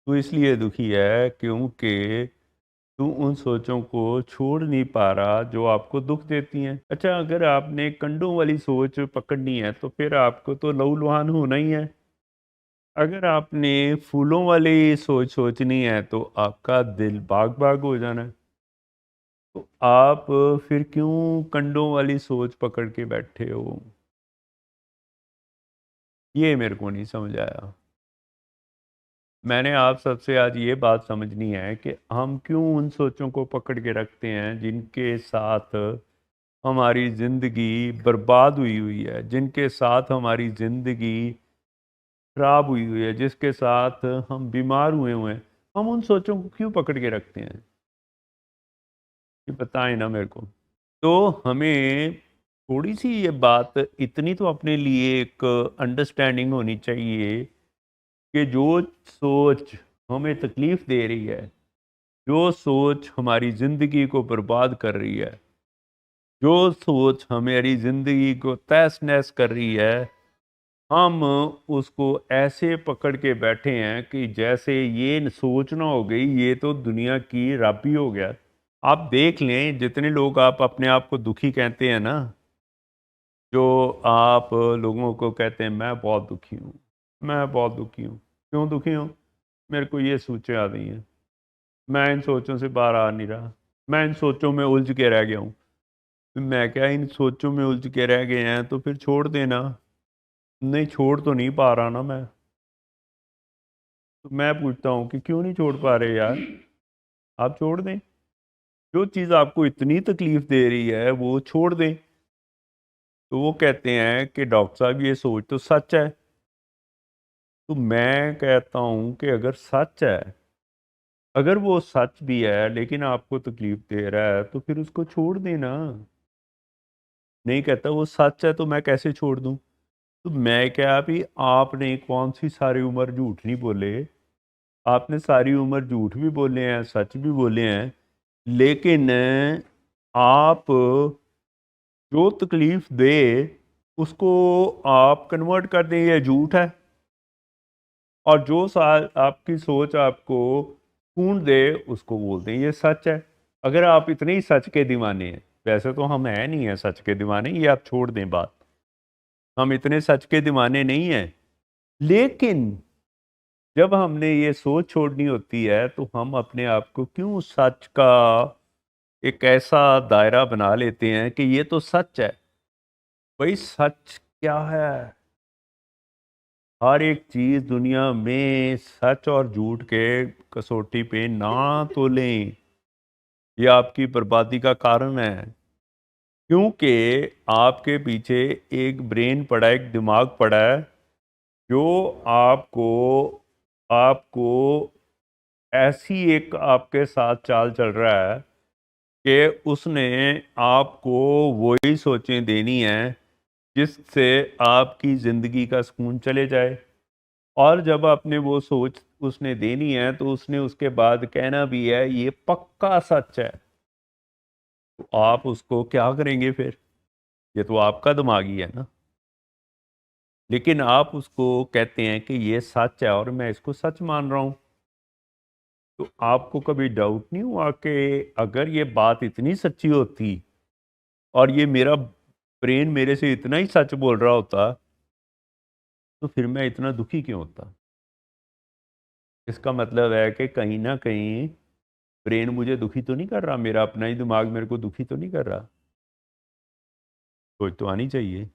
तू इसलिए दुखी है क्योंकि तू उन सोचों को छोड़ नहीं पा रहा जो आपको दुख देती हैं। अच्छा, अगर आपने कंडों वाली सोच पकड़नी है तो फिर आपको तो लहूलुहान होना ही है। अगर आपने फूलों वाली सोच सोचनी है तो आपका दिल बाग बाग हो जाना है। तो आप फिर क्यों कंडों वाली सोच पकड़ के बैठे हो? ये मेरे को नहीं समझ आया। मैंने आप सबसे आज ये बात समझनी है कि हम क्यों उन सोचों को पकड़ के रखते हैं जिनके साथ हमारी ज़िंदगी बर्बाद हुई हुई है, जिनके साथ हमारी ज़िंदगी खराब हुई हुई है, जिसके साथ हम बीमार हुए हुए हैं। हम उन सोचों को क्यों पकड़ के रखते हैं? ये बताएं ना मेरे को। तो हमें थोड़ी सी ये बात इतनी तो अपने लिए एक अंडरस्टैंडिंग होनी चाहिए कि जो सोच हमें तकलीफ दे रही है, जो सोच हमारी ज़िंदगी को बर्बाद कर रही है, जो सोच हमारी ज़िंदगी को तहस नहस कर रही है, हम उसको ऐसे पकड़ के बैठे हैं कि जैसे ये सोचना हो गई ये तो दुनिया की रब ही हो गया। आप देख लें, जितने लोग आप अपने आप को दुखी कहते हैं ना, जो आप लोगों को कहते हैं मैं बहुत दुखी हूँ, मैं बहुत दुखी हूँ, क्यों दुखी हूँ? मेरे को ये सोचें आ गई हैं, मैं इन सोचों से बाहर आ नहीं रहा, मैं इन सोचों में उलझ के रह गया हूँ। मैं क्या इन सोचों में उलझ के रह गए हैं तो फिर छोड़ देना। नहीं, छोड़ तो नहीं पा रहा ना मैं। तो मैं पूछता हूँ कि क्यों नहीं छोड़ पा रहे यार? आप छोड़ दें। जो चीज़ आपको इतनी तकलीफ दे रही है वो छोड़ दें। तो वो कहते हैं कि डॉक्टर साहब ये सोच तो सच है। तो मैं कहता हूँ कि अगर सच है, अगर वो सच भी है लेकिन आपको तकलीफ दे रहा है तो फिर उसको छोड़ देना। नहीं, कहता वो सच है तो मैं कैसे छोड़ दूं? तो मैं क्या भी, आपने कौन सी सारी उम्र झूठ नहीं बोले? आपने सारी उम्र झूठ भी बोले हैं, सच भी बोले हैं, लेकिन आप जो तकलीफ दे उसको आप कन्वर्ट कर दें ये झूठ है, और जो आपकी सोच आपको सुकून दे उसको बोल दें ये सच है। अगर आप इतने ही सच के दीवाने हैं, वैसे तो हम है नहीं है सच के दीवाने, ये आप छोड़ दें बात, हम इतने सच के दीवाने नहीं हैं। लेकिन जब हमने ये सोच छोड़नी होती है तो हम अपने आप को क्यों सच का एक ऐसा दायरा बना लेते हैं कि ये तो सच है। भाई सच क्या है? हर एक चीज दुनिया में सच और झूठ के कसौटी पे ना तोलें, ये आपकी बर्बादी का कारण है। क्योंकि आपके पीछे एक ब्रेन पड़ा है, एक दिमाग पड़ा है, जो आपको आपको ऐसी एक आपके साथ चाल चल रहा है कि उसने आपको वही सोचें देनी है जिससे आपकी ज़िंदगी का सुकून चले जाए। और जब आपने वो सोच उसने देनी है तो उसने उसके बाद कहना भी है ये पक्का सच है। तो आप उसको क्या करेंगे फिर? ये तो आपका दिमाग ही है ना। लेकिन आप उसको कहते हैं कि ये सच है और मैं इसको सच मान रहा हूं। तो आपको कभी डाउट नहीं हुआ कि अगर ये बात इतनी सच्ची होती और ये मेरा ब्रेन मेरे से इतना ही सच बोल रहा होता तो फिर मैं इतना दुखी क्यों होता? इसका मतलब है कि कहीं ना कहीं ब्रेन मुझे दुखी तो नहीं कर रहा, मेरा अपना ही दिमाग मेरे को दुखी तो नहीं कर रहा। सोच तो आनी चाहिए।